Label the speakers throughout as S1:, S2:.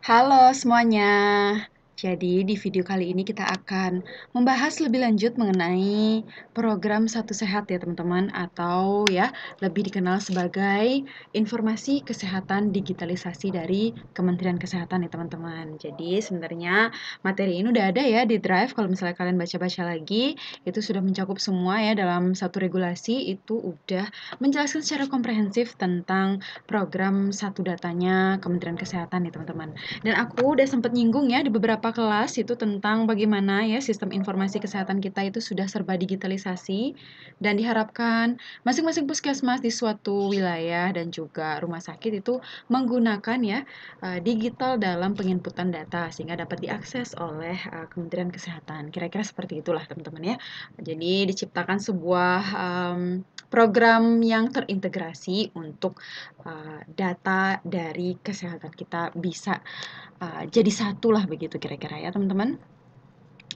S1: Halo semuanya. Jadi di video kali ini kita akan membahas lebih lanjut mengenai program Satu Sehat ya teman-teman, atau ya lebih dikenal sebagai informasi kesehatan digitalisasi dari Kementerian Kesehatan ya teman-teman. Jadi sebenarnya materi ini udah ada ya di Drive, kalau misalnya kalian baca-baca lagi itu sudah mencakup semua ya dalam satu regulasi, itu udah menjelaskan secara komprehensif tentang program satu datanya Kementerian Kesehatan nih teman-teman. Dan aku udah sempat nyinggung ya di beberapa kelas itu tentang bagaimana ya sistem informasi kesehatan kita itu sudah serba digitalisasi, dan diharapkan masing-masing puskesmas di suatu wilayah dan juga rumah sakit itu menggunakan ya digital dalam penginputan data sehingga dapat diakses oleh Kementerian Kesehatan. Kira-kira seperti itulah teman-teman ya. Jadi diciptakan sebuah program yang terintegrasi untuk data dari kesehatan kita bisa jadi satu lah begitu kira-kira ya teman-teman.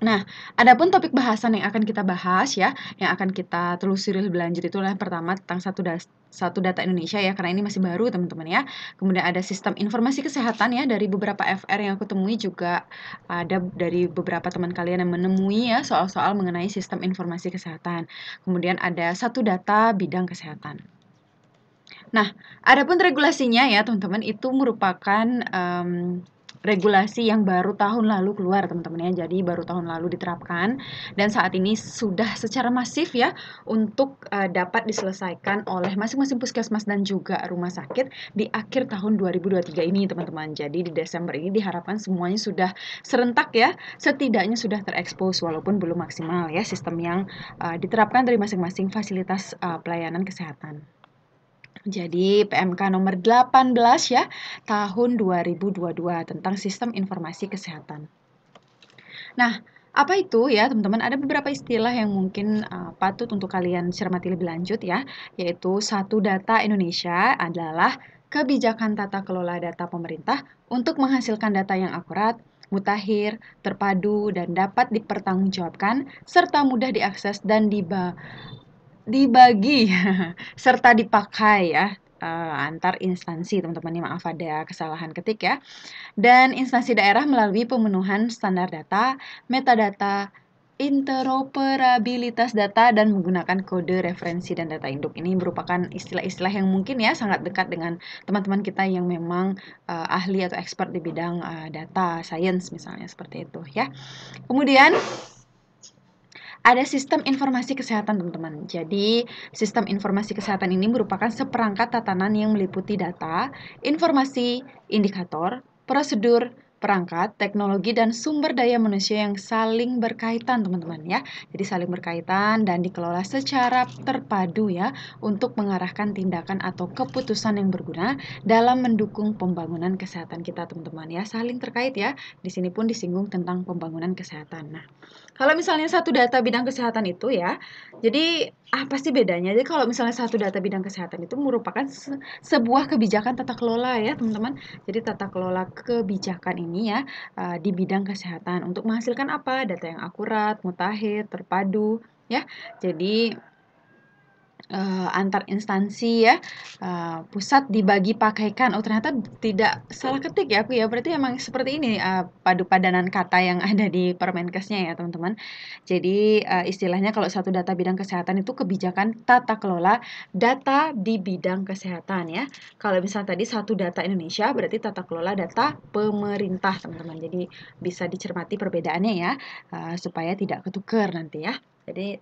S1: Nah, adapun topik bahasan yang akan kita bahas ya, yang akan kita telusuri lebih lanjut itu adalah pertama tentang satu data Indonesia ya, karena ini masih baru teman-teman ya. Kemudian ada sistem informasi kesehatan ya, dari beberapa FR yang aku temui juga ada dari beberapa teman kalian yang menemui ya soal-soal mengenai sistem informasi kesehatan. Kemudian ada satu data bidang kesehatan. Nah, adapun regulasinya ya teman-teman itu merupakan regulasi yang baru tahun lalu keluar teman-teman ya. Jadi baru tahun lalu diterapkan dan saat ini sudah secara masif ya untuk dapat diselesaikan oleh masing-masing puskesmas dan juga rumah sakit di akhir tahun 2023 ini teman-teman. Jadi di Desember ini diharapkan semuanya sudah serentak ya, setidaknya sudah terekspos walaupun belum maksimal ya sistem yang diterapkan dari masing-masing fasilitas pelayanan kesehatan. Jadi PMK nomor 18 ya, tahun 2022 tentang sistem informasi kesehatan. Nah, apa itu ya teman-teman? Ada beberapa istilah yang mungkin patut untuk kalian cermati lebih lanjut ya, yaitu satu data Indonesia adalah kebijakan tata kelola data pemerintah untuk menghasilkan data yang akurat, mutakhir, terpadu, dan dapat dipertanggungjawabkan, serta mudah diakses dan dibagi serta dipakai ya antar instansi teman-teman. Ini maaf ada kesalahan ketik ya. Dan instansi daerah melalui pemenuhan standar data, metadata, interoperabilitas data, dan menggunakan kode referensi dan data induk. Ini merupakan istilah-istilah yang mungkin ya sangat dekat dengan teman-teman kita yang memang ahli atau expert di bidang data science misalnya seperti itu ya. Kemudian ada sistem informasi kesehatan teman-teman. Jadi sistem informasi kesehatan ini merupakan seperangkat tatanan yang meliputi data, informasi, indikator, prosedur, perangkat, teknologi, dan sumber daya manusia yang saling berkaitan teman-teman ya. Jadi saling berkaitan dan dikelola secara terpadu ya untuk mengarahkan tindakan atau keputusan yang berguna dalam mendukung pembangunan kesehatan kita teman-teman ya. Saling terkait ya. Di sini pun disinggung tentang pembangunan kesehatan. Nah, kalau misalnya satu data bidang kesehatan itu ya, jadi apa sih bedanya? Jadi kalau misalnya satu data bidang kesehatan itu merupakan sebuah kebijakan tata kelola ya teman-teman. Jadi tata kelola kebijakan ini ya di bidang kesehatan untuk menghasilkan apa? Data yang akurat, mutakhir, terpadu ya. Jadi antar instansi ya, pusat dibagi pakaikan. Oh ternyata tidak salah ketik ya aku ya, berarti emang seperti ini padu padanan kata yang ada di Permenkesnya ya teman-teman. Jadi istilahnya kalau satu data bidang kesehatan itu kebijakan tata kelola data di bidang kesehatan ya. Kalau misalnya tadi satu data Indonesia berarti tata kelola data pemerintah teman-teman. Jadi bisa dicermati perbedaannya ya, supaya tidak ketukar nanti ya. Jadi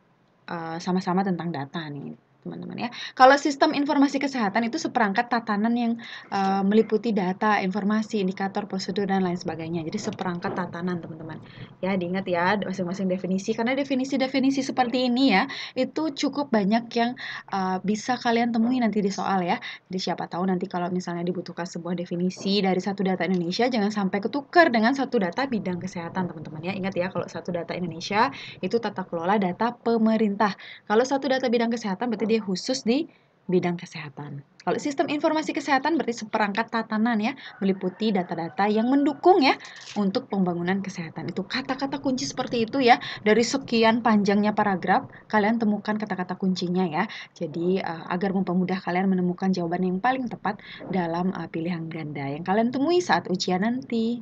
S1: sama-sama tentang data nih teman-teman ya. Kalau sistem informasi kesehatan itu seperangkat tatanan yang meliputi data, informasi, indikator, prosedur, dan lain sebagainya. Jadi seperangkat tatanan teman-teman. Ya diingat ya masing-masing definisi, karena definisi-definisi seperti ini ya itu cukup banyak yang bisa kalian temui nanti di soal ya. Jadi siapa tahu nanti kalau misalnya dibutuhkan sebuah definisi dari satu data Indonesia, jangan sampai ketukar dengan satu data bidang kesehatan teman-teman ya. Ingat ya kalau satu data Indonesia itu tata kelola data pemerintah. Kalau satu data bidang kesehatan berarti dia khusus di bidang kesehatan. Kalau sistem informasi kesehatan berarti seperangkat tatanan ya, meliputi data-data yang mendukung ya untuk pembangunan kesehatan. Itu kata-kata kunci seperti itu ya. Dari sekian panjangnya paragraf, kalian temukan kata-kata kuncinya ya. Jadi agar mempermudah kalian menemukan jawaban yang paling tepat dalam pilihan ganda yang kalian temui saat ujian nanti.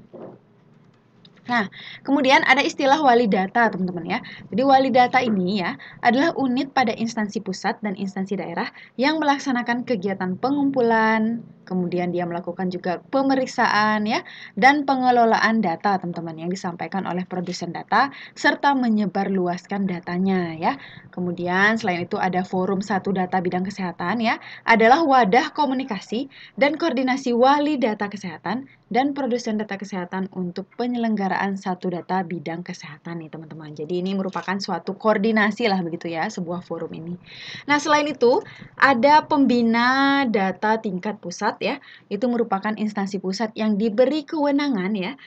S1: Nah, kemudian ada istilah wali data, teman-teman ya. Jadi wali data ini ya adalah unit pada instansi pusat dan instansi daerah yang melaksanakan kegiatan pengumpulan, kemudian dia melakukan juga pemeriksaan ya dan pengelolaan data, teman-teman, yang disampaikan oleh produsen data serta menyebarluaskan datanya ya. Kemudian selain itu ada forum satu data bidang kesehatan ya, adalah wadah komunikasi dan koordinasi wali data kesehatan dan produsen data kesehatan untuk penyelenggaraan satu data bidang kesehatan nih teman-teman. Jadi ini merupakan suatu koordinasi lah begitu ya, sebuah forum ini. Nah selain itu ada pembina data tingkat pusat ya, itu merupakan instansi pusat yang diberi kewenangan ya,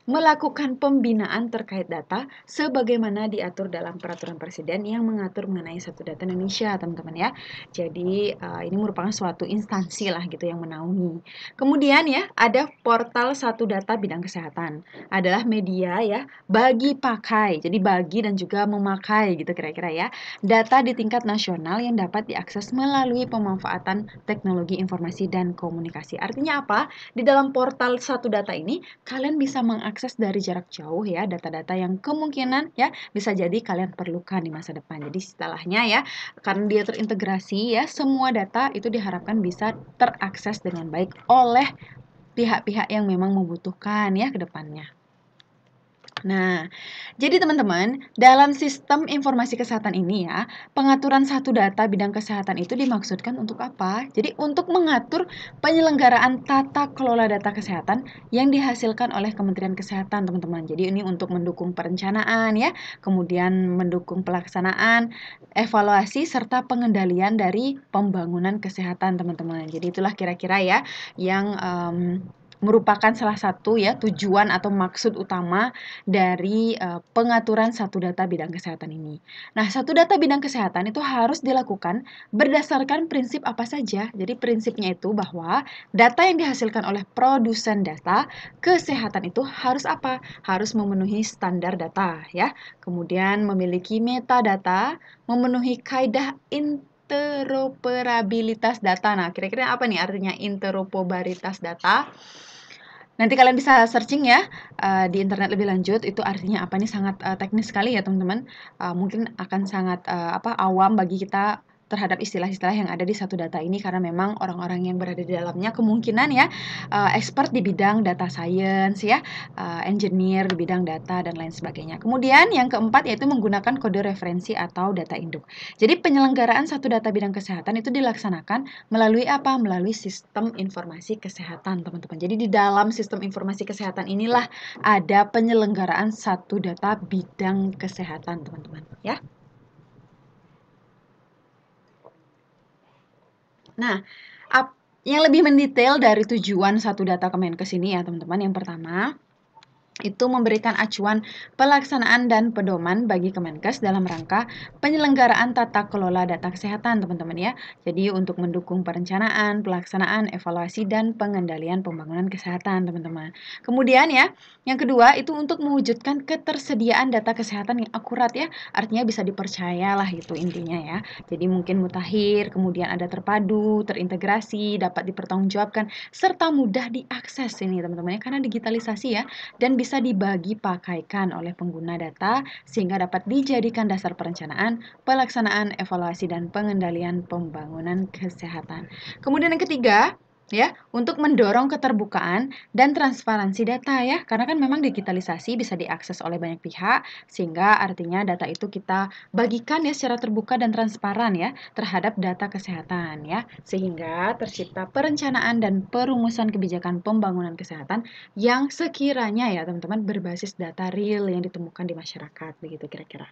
S1: melakukan pembinaan terkait data sebagaimana diatur dalam peraturan presiden yang mengatur mengenai satu data Indonesia, teman-teman ya. Jadi ini merupakan suatu instansi lah gitu yang menaungi. Kemudian ya ada portal satu data bidang kesehatan. Adalah media ya bagi pakai. Jadi bagi dan juga memakai gitu kira-kira ya. Data di tingkat nasional yang dapat diakses melalui pemanfaatan teknologi informasi dan komunikasi. Artinya apa? Di dalam portal satu data ini kalian bisa mengakses dari jarak jauh ya data-data yang kemungkinan ya bisa jadi kalian perlukan di masa depan. Jadi istilahnya ya karena dia terintegrasi ya semua data itu diharapkan bisa terakses dengan baik oleh pihak-pihak yang memang membutuhkan ya ke depannya. Nah, jadi teman-teman, dalam sistem informasi kesehatan ini ya, pengaturan satu data bidang kesehatan itu dimaksudkan untuk apa? Jadi untuk mengatur penyelenggaraan tata kelola data kesehatan yang dihasilkan oleh Kementerian Kesehatan, teman-teman. Jadi ini untuk mendukung perencanaan ya, kemudian mendukung pelaksanaan, evaluasi serta pengendalian dari pembangunan kesehatan, teman-teman. Jadi itulah kira-kira ya yang merupakan salah satu ya tujuan atau maksud utama dari pengaturan satu data bidang kesehatan ini. Nah, satu data bidang kesehatan itu harus dilakukan berdasarkan prinsip apa saja. Jadi prinsipnya itu bahwa data yang dihasilkan oleh produsen data kesehatan itu harus apa? Harus memenuhi standar data ya. Kemudian memiliki metadata, memenuhi kaidah interoperabilitas data. Nah, kira-kira apa nih artinya interoperabilitas data? Nanti kalian bisa searching ya di internet lebih lanjut, itu artinya apa, ini sangat teknis sekali ya teman-teman. Mungkin akan sangat awam bagi kita terhadap istilah-istilah yang ada di satu data ini karena memang orang-orang yang berada di dalamnya kemungkinan ya expert di bidang data science ya, engineer di bidang data dan lain sebagainya. Kemudian yang keempat yaitu menggunakan kode referensi atau data induk. Jadi penyelenggaraan satu data bidang kesehatan itu dilaksanakan melalui apa? Melalui sistem informasi kesehatan, teman-teman. Jadi di dalam sistem informasi kesehatan inilah ada penyelenggaraan satu data bidang kesehatan, teman-teman, ya. Nah, yang lebih mendetail dari tujuan satu data Kemenkes ini ya, teman-teman. Yang pertama, itu memberikan acuan pelaksanaan dan pedoman bagi Kemenkes dalam rangka penyelenggaraan tata kelola data kesehatan, teman-teman ya. Jadi untuk mendukung perencanaan, pelaksanaan, evaluasi, dan pengendalian pembangunan kesehatan, teman-teman. Kemudian ya, yang kedua itu untuk mewujudkan ketersediaan data kesehatan yang akurat ya, artinya bisa dipercaya lah itu intinya ya. Jadi mungkin mutakhir, kemudian ada terpadu, terintegrasi, dapat dipertanggungjawabkan, serta mudah diakses ini teman-teman ya, karena digitalisasi ya, dan bisa dibagi pakaikan oleh pengguna data sehingga dapat dijadikan dasar perencanaan, pelaksanaan, evaluasi, dan pengendalian pembangunan kesehatan. Kemudian yang ketiga, ya, untuk mendorong keterbukaan dan transparansi data ya, karena kan memang digitalisasi bisa diakses oleh banyak pihak sehingga artinya data itu kita bagikan ya secara terbuka dan transparan ya terhadap data kesehatan ya, sehingga tercipta perencanaan dan perumusan kebijakan pembangunan kesehatan yang sekiranya ya teman-teman berbasis data real yang ditemukan di masyarakat, begitu kira-kira.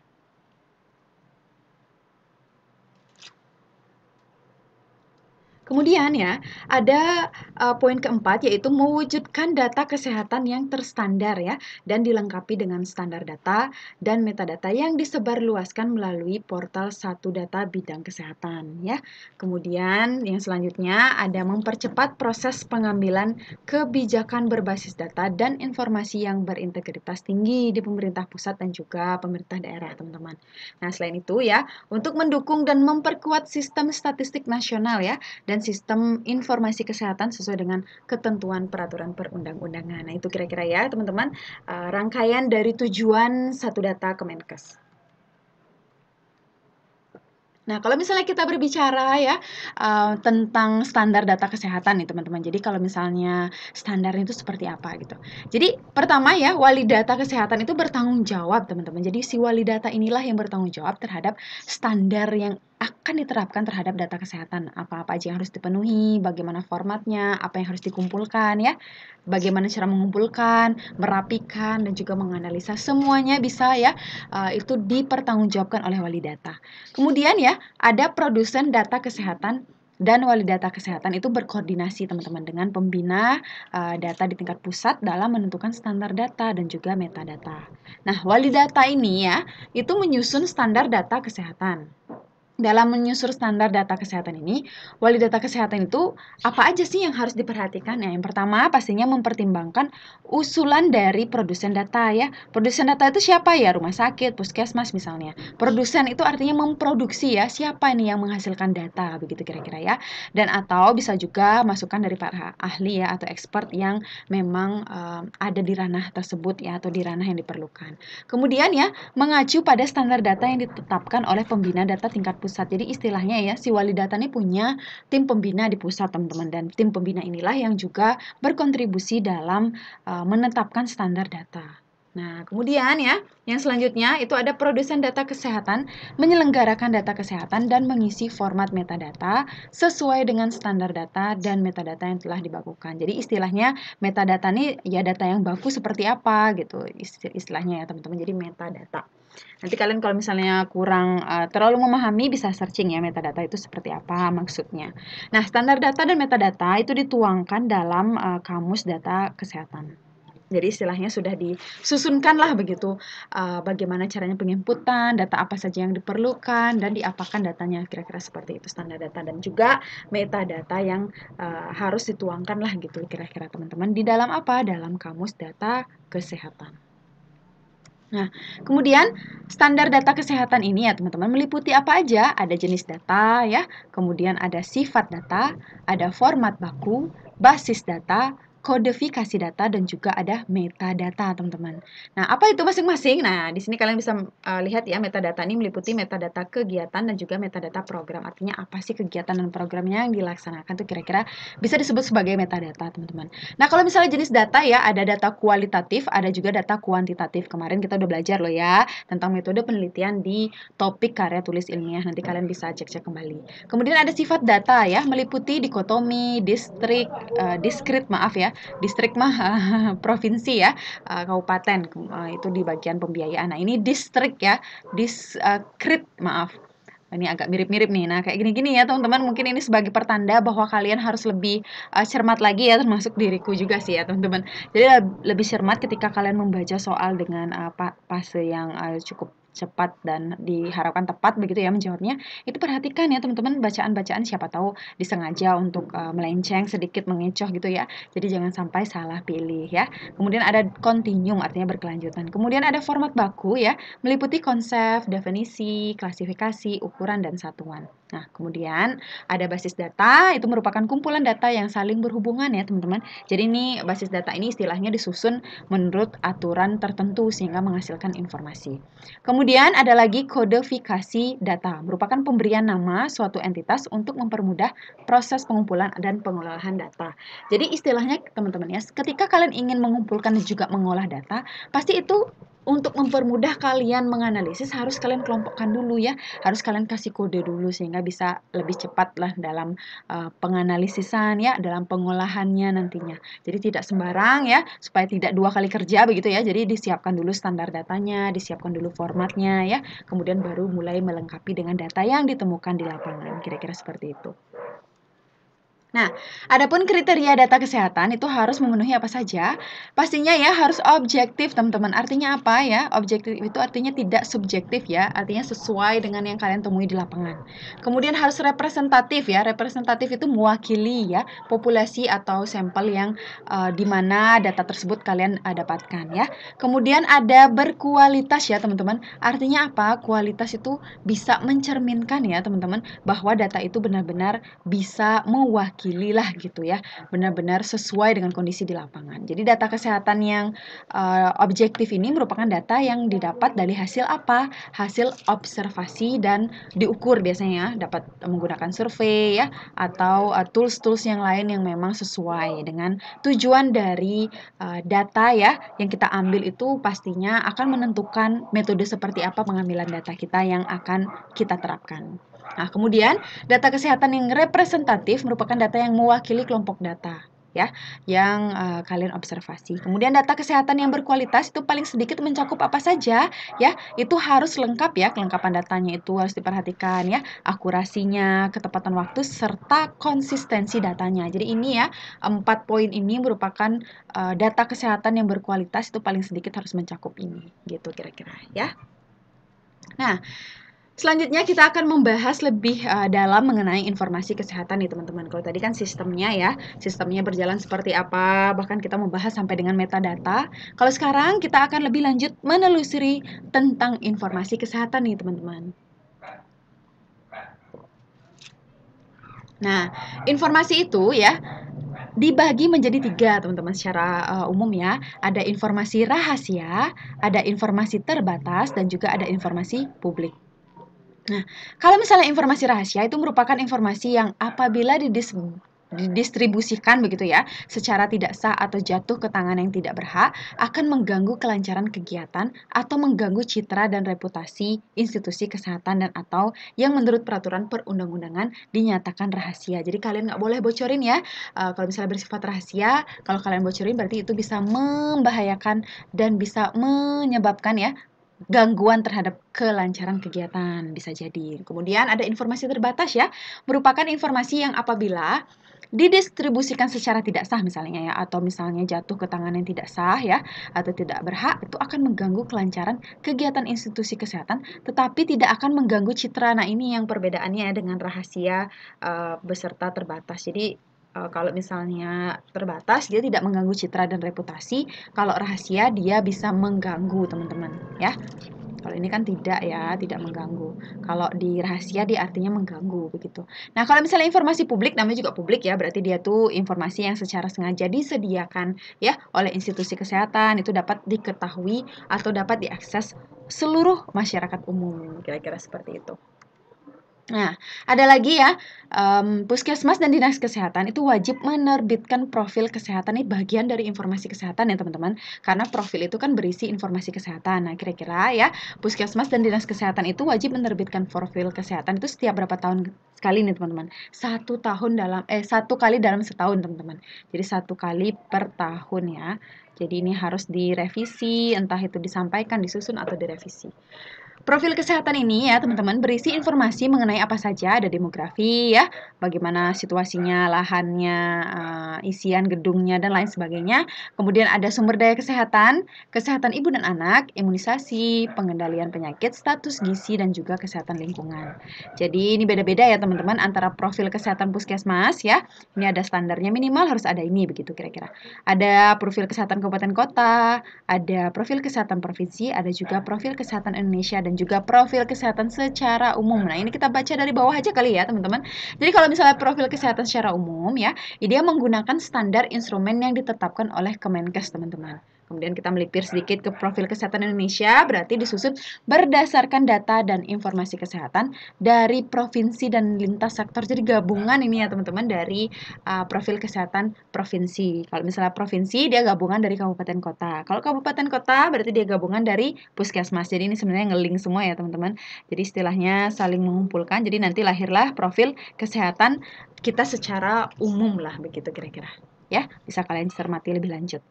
S1: Kemudian ya, ada poin keempat yaitu mewujudkan data kesehatan yang terstandar ya dan dilengkapi dengan standar data dan metadata yang disebarluaskan melalui portal satu data bidang kesehatan ya. Kemudian yang selanjutnya ada mempercepat proses pengambilan kebijakan berbasis data dan informasi yang berintegritas tinggi di pemerintah pusat dan juga pemerintah daerah, teman-teman. Nah, selain itu ya, untuk mendukung dan memperkuat sistem statistik nasional ya dan sistem informasi kesehatan sesuai dengan ketentuan peraturan perundang-undangan. Nah, itu kira-kira ya teman-teman rangkaian dari tujuan satu data Kemenkes. Nah, kalau misalnya kita berbicara ya tentang standar data kesehatan nih teman-teman. Jadi kalau misalnya standarnya itu seperti apa gitu. Jadi pertama ya, wali data kesehatan itu bertanggung jawab teman-teman. Jadi si wali data inilah yang bertanggung jawab terhadap standar yang akan diterapkan terhadap data kesehatan. Apa-apa aja yang harus dipenuhi, bagaimana formatnya, apa yang harus dikumpulkan ya. Bagaimana cara mengumpulkan, merapikan, dan juga menganalisa semuanya bisa ya itu dipertanggungjawabkan oleh wali data. Kemudian ya, ada produsen data kesehatan dan wali data kesehatan itu berkoordinasi teman-teman dengan pembina data di tingkat pusat dalam menentukan standar data dan juga metadata. Nah, wali data ini ya, itu menyusun standar data kesehatan. Dalam menyusun standar data kesehatan ini, wali data kesehatan itu apa aja sih yang harus diperhatikan? Ya, yang pertama pastinya mempertimbangkan usulan dari produsen data ya. Produsen data itu siapa ya? Rumah sakit, puskesmas misalnya. Produsen itu artinya memproduksi ya. Siapa ini yang menghasilkan data begitu kira-kira ya. Dan atau bisa juga masukan dari para ahli ya atau expert yang memang ada di ranah tersebut ya atau di ranah yang diperlukan. Kemudian ya, mengacu pada standar data yang ditetapkan oleh pembina data tingkat pusat. Jadi istilahnya ya, si wali data ini punya tim pembina di pusat, teman-teman. Dan tim pembina inilah yang juga berkontribusi dalam menetapkan standar data. Nah, kemudian ya, yang selanjutnya itu ada produsen data kesehatan menyelenggarakan data kesehatan dan mengisi format metadata sesuai dengan standar data dan metadata yang telah dibakukan. Jadi istilahnya metadata ini ya data yang baku seperti apa gitu istilahnya ya teman-teman. Jadi metadata. Nanti kalian kalau misalnya kurang terlalu memahami bisa searching ya metadata itu seperti apa maksudnya. Nah, standar data dan metadata itu dituangkan dalam kamus data kesehatan. Jadi istilahnya sudah disusunkan lah begitu bagaimana caranya penginputan, data apa saja yang diperlukan, dan diapakan datanya kira-kira seperti itu standar data dan juga metadata yang harus dituangkan lah gitu kira-kira teman-teman di dalam apa? Dalam kamus data kesehatan. Nah, kemudian standar data kesehatan ini ya teman-teman meliputi apa aja? Ada jenis data ya, kemudian ada sifat data, ada format baku, basis data, kodifikasi data, dan juga ada metadata teman-teman. Nah, apa itu masing-masing? Nah, di sini kalian bisa lihat ya metadata ini meliputi metadata kegiatan dan juga metadata program. Artinya apa sih kegiatan dan programnya yang dilaksanakan tuh kira-kira bisa disebut sebagai metadata teman-teman. Nah, kalau misalnya jenis data ya, ada data kualitatif, ada juga data kuantitatif. Kemarin kita udah belajar loh ya, tentang metode penelitian di topik karya tulis ilmiah. Nanti kalian bisa cek-cek kembali. Kemudian ada sifat data ya, meliputi dikotomi, diskrit maaf ya, distrik mah provinsi ya, kabupaten, itu di bagian pembiayaan. Nah, ini distrik ya, diskrit maaf. Ini agak mirip-mirip nih. Nah, kayak gini-gini ya teman-teman, mungkin ini sebagai pertanda bahwa kalian harus lebih cermat lagi ya, termasuk diriku juga sih ya teman-teman. Jadi lebih cermat ketika kalian membaca soal dengan fase yang cukup cepat dan diharapkan tepat begitu ya menjawabnya. Itu perhatikan ya teman-teman bacaan-bacaan, siapa tahu disengaja untuk melenceng sedikit, mengecoh gitu ya. Jadi jangan sampai salah pilih ya. Kemudian ada continuum artinya berkelanjutan. Kemudian ada format baku ya, meliputi konsep, definisi, klasifikasi, ukuran, dan satuan. Nah, kemudian ada basis data, itu merupakan kumpulan data yang saling berhubungan ya teman-teman. Jadi ini basis data ini istilahnya disusun menurut aturan tertentu sehingga menghasilkan informasi. Kemudian ada lagi kodifikasi data, merupakan pemberian nama suatu entitas untuk mempermudah proses pengumpulan dan pengolahan data. Jadi istilahnya teman-teman ya, ketika kalian ingin mengumpulkan dan juga mengolah data, pasti itu untuk mempermudah kalian menganalisis harus kalian kelompokkan dulu ya, harus kalian kasih kode dulu sehingga bisa lebih cepat lah dalam penganalisisan ya, dalam pengolahannya nantinya. Jadi tidak sembarang ya, supaya tidak dua kali kerja begitu ya. Jadi disiapkan dulu standar datanya, disiapkan dulu formatnya ya, kemudian baru mulai melengkapi dengan data yang ditemukan di lapangan. Kira-kira seperti itu. Nah, adapun kriteria data kesehatan itu harus memenuhi apa saja? Pastinya ya harus objektif, teman-teman. Artinya apa ya? Objektif itu artinya tidak subjektif ya, artinya sesuai dengan yang kalian temui di lapangan. Kemudian harus representatif ya. Representatif itu mewakili ya populasi atau sampel yang di mana data tersebut kalian dapatkan ya. Kemudian ada berkualitas ya, teman-teman. Artinya apa? Kualitas itu bisa mencerminkan ya, teman-teman, bahwa data itu benar-benar bisa mewakili lah gitu ya, benar-benar sesuai dengan kondisi di lapangan. Jadi data kesehatan yang objektif ini merupakan data yang didapat dari hasil apa? Hasil observasi dan diukur biasanya ya, dapat menggunakan survei ya, atau tools-tools yang lain yang memang sesuai dengan tujuan dari data ya yang kita ambil itu pastinya akan menentukan metode seperti apa pengambilan data kita yang akan kita terapkan. Nah, kemudian data kesehatan yang representatif merupakan data yang mewakili kelompok data ya yang kalian observasi. Kemudian data kesehatan yang berkualitas itu paling sedikit mencakup apa saja ya, itu harus lengkap ya, kelengkapan datanya itu harus diperhatikan ya, akurasinya, ketepatan waktu serta konsistensi datanya. Jadi ini ya 4 poin ini merupakan data kesehatan yang berkualitas itu paling sedikit harus mencakup ini gitu kira-kira ya. Nah, selanjutnya kita akan membahas lebih dalam mengenai informasi kesehatan nih teman-teman. Kalau tadi kan sistemnya ya, sistemnya berjalan seperti apa, bahkan kita membahas sampai dengan metadata. Kalau sekarang kita akan lebih lanjut menelusuri tentang informasi kesehatan nih teman-teman. Nah, informasi itu ya dibagi menjadi 3 teman-teman secara umum ya. Ada informasi rahasia, ada informasi terbatas, dan juga ada informasi publik. Nah, kalau misalnya informasi rahasia itu merupakan informasi yang apabila didistribusikan begitu ya, secara tidak sah atau jatuh ke tangan yang tidak berhak, akan mengganggu kelancaran kegiatan atau mengganggu citra dan reputasi institusi kesehatan dan atau yang menurut peraturan perundang-undangan dinyatakan rahasia. Jadi kalian nggak boleh bocorin ya. Kalau misalnya bersifat rahasia, kalau kalian bocorin berarti itu bisa membahayakan dan bisa menyebabkan ya gangguan terhadap kelancaran kegiatan bisa jadi. Kemudian ada informasi terbatas ya, merupakan informasi yang apabila didistribusikan secara tidak sah misalnya ya, atau misalnya jatuh ke tangan yang tidak sah ya, atau tidak berhak, itu akan mengganggu kelancaran kegiatan institusi kesehatan, tetapi tidak akan mengganggu citra. Nah ini yang perbedaannya dengan rahasia beserta terbatas. Jadi kalau misalnya terbatas, dia tidak mengganggu citra dan reputasi. Kalau rahasia, dia bisa mengganggu, teman-teman. Ya, kalau ini kan tidak ya, tidak mengganggu. Kalau di rahasia, dia artinya mengganggu, begitu. Nah, kalau misalnya informasi publik, namanya juga publik ya, berarti dia tuh informasi yang secara sengaja disediakan ya oleh institusi kesehatan, itu dapat diketahui atau dapat diakses seluruh masyarakat umum. Kira-kira seperti itu. Nah, ada lagi ya, puskesmas dan dinas kesehatan itu wajib menerbitkan profil kesehatan, ini bagian dari informasi kesehatan ya teman-teman, karena profil itu kan berisi informasi kesehatan. Nah, kira-kira ya, puskesmas dan dinas kesehatan itu wajib menerbitkan profil kesehatan itu setiap berapa tahun sekali nih teman-teman? 1 kali dalam setahun teman-teman. Jadi 1 kali per tahun ya. Jadi ini harus direvisi, entah itu disampaikan, disusun, atau direvisi. Profil kesehatan ini ya teman-teman berisi informasi mengenai apa saja, ada demografi ya, bagaimana situasinya, lahannya, isian gedungnya dan lain sebagainya. Kemudian ada sumber daya kesehatan, kesehatan ibu dan anak, imunisasi, pengendalian penyakit, status gizi dan juga kesehatan lingkungan. Jadi ini beda-beda ya teman-teman antara profil kesehatan puskesmas ya. Ini ada standarnya minimal harus ada ini begitu kira-kira. Ada profil kesehatan kabupaten kota, ada profil kesehatan provinsi, ada juga profil kesehatan Indonesia dan juga profil kesehatan secara umum. Nah, ini kita baca dari bawah aja kali ya, teman-teman. Jadi kalau misalnya profil kesehatan secara umum ya, dia menggunakan standar instrumen yang ditetapkan oleh Kemenkes, teman-teman. Kemudian kita melipir sedikit ke profil kesehatan Indonesia, berarti disusun berdasarkan data dan informasi kesehatan dari provinsi dan lintas sektor. Jadi gabungan ini ya teman-teman dari profil kesehatan provinsi. Kalau misalnya provinsi, dia gabungan dari kabupaten kota. Kalau kabupaten kota, berarti dia gabungan dari puskesmas. Jadi ini sebenarnya ngeling semua ya teman-teman. Jadi istilahnya saling mengumpulkan. Jadi nanti lahirlah profil kesehatan kita secara umum lah begitu kira-kira. Ya, bisa kalian cermati lebih lanjut.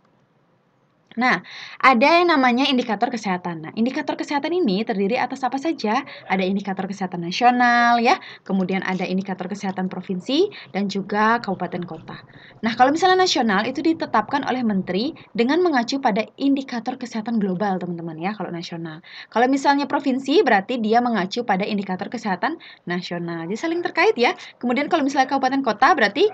S1: Nah, ada yang namanya indikator kesehatan. Nah, indikator kesehatan ini terdiri atas apa saja? Ada indikator kesehatan nasional ya, kemudian ada indikator kesehatan provinsi dan juga kabupaten kota. Nah, kalau misalnya nasional itu ditetapkan oleh menteri dengan mengacu pada indikator kesehatan global, teman-teman ya, kalau nasional. Kalau misalnya provinsi berarti dia mengacu pada indikator kesehatan nasional. Jadi saling terkait ya. Kemudian kalau misalnya kabupaten kota berarti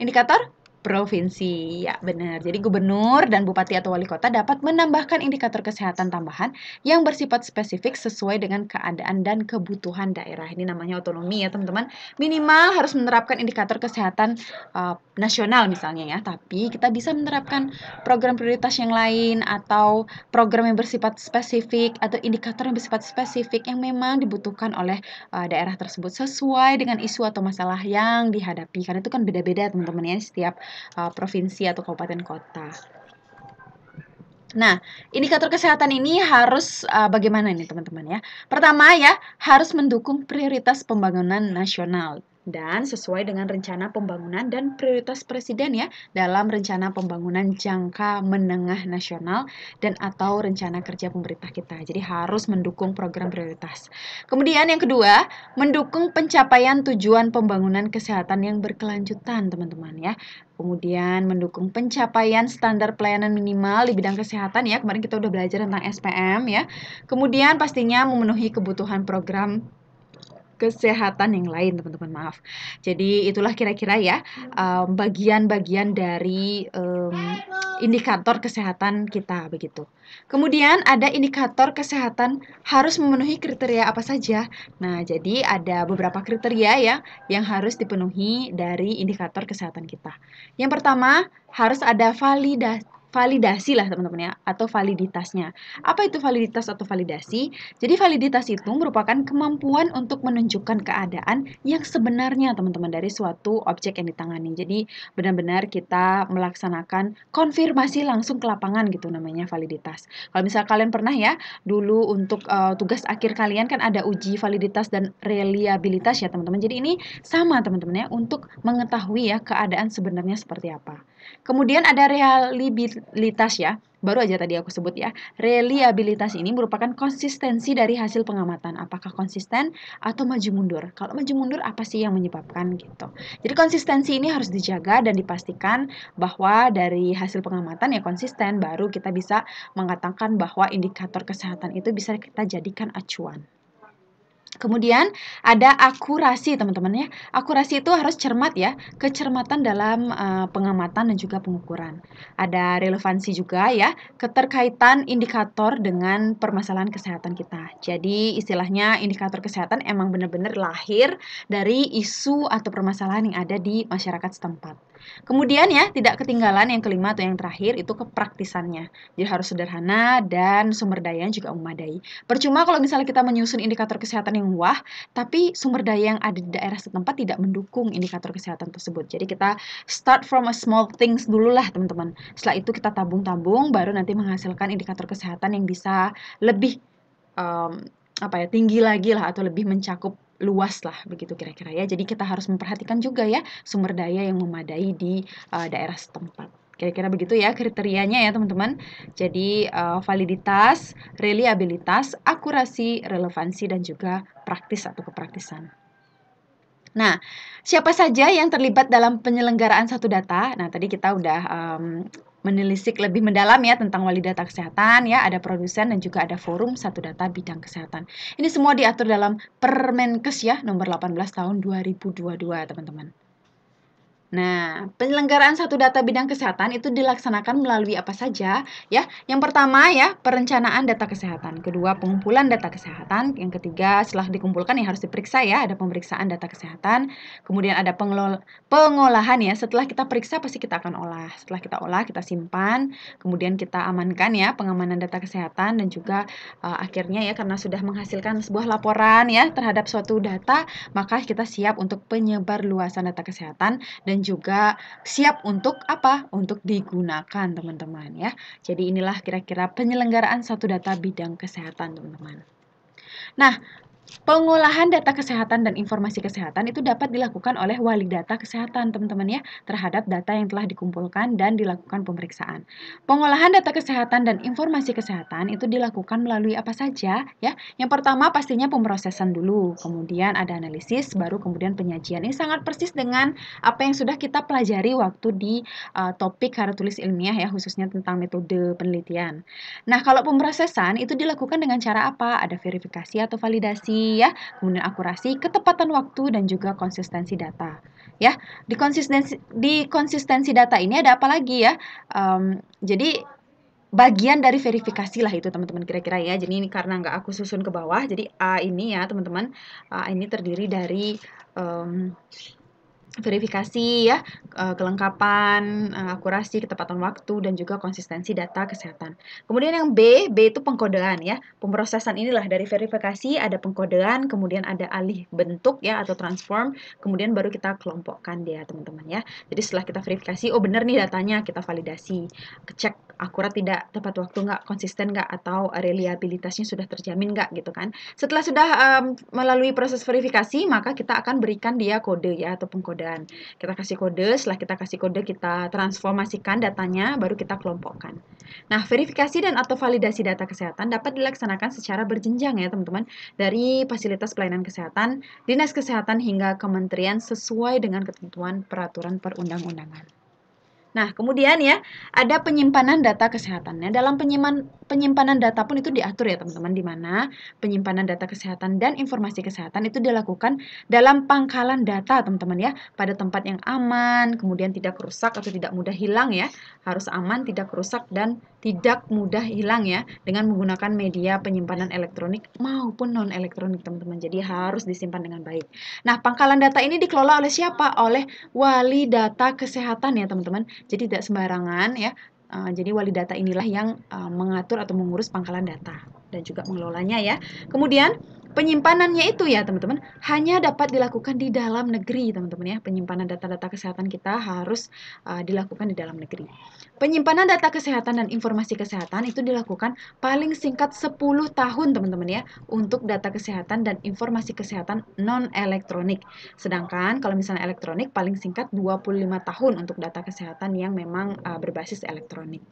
S1: indikator provinsi, ya benar. Jadi gubernur dan bupati atau wali kota dapat menambahkan indikator kesehatan tambahan yang bersifat spesifik sesuai dengan keadaan dan kebutuhan daerah. Ini namanya otonomi ya teman-teman. Minimal harus menerapkan indikator kesehatan nasional misalnya ya. Tapi kita bisa menerapkan program prioritas yang lain atau program yang bersifat spesifik atau indikator yang bersifat spesifik yang memang dibutuhkan oleh daerah tersebut sesuai dengan isu atau masalah yang dihadapi. Karena itu kan beda-beda teman-teman ya setiap provinsi atau kabupaten kota. Nah, indikator kesehatan ini harus bagaimana nih teman-teman ya? Pertama ya, harus mendukung prioritas pembangunan nasional dan sesuai dengan rencana pembangunan dan prioritas presiden ya dalam rencana pembangunan jangka menengah nasional dan atau rencana kerja pemerintah kita. Jadi harus mendukung program prioritas. Kemudian yang kedua, mendukung pencapaian tujuan pembangunan kesehatan yang berkelanjutan, teman-teman ya. Kemudian mendukung pencapaian standar pelayanan minimal di bidang kesehatan ya. Kemarin kita udah belajar tentang SPM ya. Kemudian pastinya memenuhi kebutuhan program kesehatan yang lain, teman-teman, maaf. Jadi itulah kira-kira ya bagian-bagian dari indikator kesehatan kita begitu. Kemudian ada indikator kesehatan harus memenuhi kriteria apa saja. Nah, jadi ada beberapa kriteria ya yang harus dipenuhi dari indikator kesehatan kita. Yang pertama, harus ada validasi lah teman-teman ya, atau validitasnya. Apa itu validitas atau validasi? Jadi validitas itu merupakan kemampuan untuk menunjukkan keadaan yang sebenarnya teman-teman dari suatu objek yang ditangani. Jadi benar-benar kita melaksanakan konfirmasi langsung ke lapangan gitu namanya validitas. Kalau misalnya kalian pernah ya dulu untuk tugas akhir kalian kan ada uji validitas dan reliabilitas ya teman-teman. Jadi ini sama teman-teman ya untuk mengetahui ya keadaan sebenarnya seperti apa. Kemudian ada reliabilitas ya. Baru aja tadi aku sebut ya. Reliabilitas ini merupakan konsistensi dari hasil pengamatan. Apakah konsisten atau maju mundur? Kalau maju mundur apa sih yang menyebabkan gitu. Jadi konsistensi ini harus dijaga dan dipastikan bahwa dari hasil pengamatan ya konsisten baru kita bisa mengatakan bahwa indikator kesehatan itu bisa kita jadikan acuan. Kemudian ada akurasi teman-teman ya. Akurasi itu harus cermat ya, kecermatan dalam pengamatan dan juga pengukuran. Ada relevansi juga ya, keterkaitan indikator dengan permasalahan kesehatan kita. Jadi istilahnya indikator kesehatan emang benar-benar lahir dari isu atau permasalahan yang ada di masyarakat setempat. Kemudian ya, tidak ketinggalan yang kelima atau yang terakhir itu kepraktisannya. Jadi harus sederhana dan sumber dayanya juga memadai. Percuma kalau misalnya kita menyusun indikator kesehatan yang wah, tapi sumber daya yang ada di daerah setempat tidak mendukung indikator kesehatan tersebut. Jadi kita start from a small things dulu lah teman-teman. Setelah itu kita tabung-tabung, baru nanti menghasilkan indikator kesehatan yang bisa lebih tinggi lagi lah atau lebih mencakup luas lah begitu kira-kira ya. Jadi kita harus memperhatikan juga ya sumber daya yang memadai di daerah setempat. Kira-kira begitu ya kriterianya ya teman-teman. Jadi validitas, reliabilitas, akurasi, relevansi dan juga praktis atau kepraktisan. Nah, siapa saja yang terlibat dalam penyelenggaraan satu data? Nah, tadi kita udah menelisik lebih mendalam ya tentang wali data kesehatan ya, ada produsen dan juga ada forum satu data bidang kesehatan. Ini semua diatur dalam Permenkes ya nomor 18 tahun 2022 teman-teman. Nah, penyelenggaraan satu data bidang kesehatan itu dilaksanakan melalui apa saja ya? Yang pertama ya, perencanaan data kesehatan. Kedua, pengumpulan data kesehatan. Yang ketiga, setelah dikumpulkan ya harus diperiksa ya, ada pemeriksaan data kesehatan. Kemudian ada pengolahan ya. Setelah kita periksa pasti kita akan olah. Setelah kita olah, kita simpan, kemudian kita amankan ya pengamanan data kesehatan dan juga akhirnya ya karena sudah menghasilkan sebuah laporan ya terhadap suatu data, maka kita siap untuk penyebarluasan data kesehatan dan juga siap untuk apa? Untuk digunakan teman-teman ya. Jadi inilah kira-kira penyelenggaraan satu data bidang kesehatan teman-teman. Nah, Pengolahan data kesehatan dan informasi kesehatan itu dapat dilakukan oleh wali data kesehatan, teman-teman ya, terhadap data yang telah dikumpulkan dan dilakukan pemeriksaan. Pengolahan data kesehatan dan informasi kesehatan itu dilakukan melalui apa saja ya? Yang pertama pastinya pemrosesan dulu, kemudian ada analisis, baru kemudian penyajian. Ini sangat persis dengan apa yang sudah kita pelajari waktu di topik karya tulis ilmiah ya, khususnya tentang metode penelitian. Nah, kalau pemrosesan itu dilakukan dengan cara apa? Ada verifikasi atau validasi ya, kemudian akurasi, ketepatan waktu dan juga konsistensi data. Ya, di konsistensi data ini ada apa lagi ya? Jadi bagian dari verifikasi lah itu teman-teman kira-kira ya. Jadi ini karena nggak aku susun ke bawah, jadi A ini ya teman-teman, A ini terdiri dari verifikasi ya, kelengkapan, akurasi, ketepatan waktu, dan juga konsistensi data kesehatan. Kemudian yang B itu pengkodean ya. Pemrosesan inilah dari verifikasi ada pengkodean, kemudian ada alih bentuk ya atau transform, kemudian baru kita kelompokkan dia teman-teman ya. Jadi setelah kita verifikasi, oh benar nih datanya, kita validasi, cek akurat tidak, tepat waktu nggak, konsisten nggak, atau reliabilitasnya sudah terjamin nggak gitu kan. Setelah sudah melalui proses verifikasi, maka kita akan berikan dia kode ya atau pengkodean. Kita kasih kode, setelah kita kasih kode kita transformasikan datanya, baru kita kelompokkan. Nah, verifikasi dan atau validasi data kesehatan dapat dilaksanakan secara berjenjang ya teman-teman, dari fasilitas pelayanan kesehatan, dinas kesehatan hingga kementerian sesuai dengan ketentuan peraturan perundang-undangan. Nah, kemudian ya, ada penyimpanan data kesehatannya. Dalam penyimpanan data pun itu diatur ya teman-teman, di mana penyimpanan data kesehatan dan informasi kesehatan itu dilakukan dalam pangkalan data teman-teman ya, pada tempat yang aman, kemudian tidak rusak atau tidak mudah hilang ya, harus aman, tidak rusak, dan tidak mudah hilang ya, dengan menggunakan media penyimpanan elektronik maupun non-elektronik teman-teman. Jadi harus disimpan dengan baik. Nah, pangkalan data ini dikelola oleh siapa? Oleh wali data kesehatan ya teman-teman. Jadi tidak sembarangan ya. Jadi wali data inilah yang mengatur atau mengurus pangkalan data dan juga mengelolanya ya. Kemudian penyimpanannya itu ya teman-teman hanya dapat dilakukan di dalam negeri teman-teman ya. Penyimpanan data-data kesehatan kita harus dilakukan di dalam negeri. Penyimpanan data kesehatan dan informasi kesehatan itu dilakukan paling singkat 10 tahun teman-teman ya untuk data kesehatan dan informasi kesehatan non elektronik. Sedangkan kalau misalnya elektronik paling singkat 25 tahun untuk data kesehatan yang memang berbasis elektronik.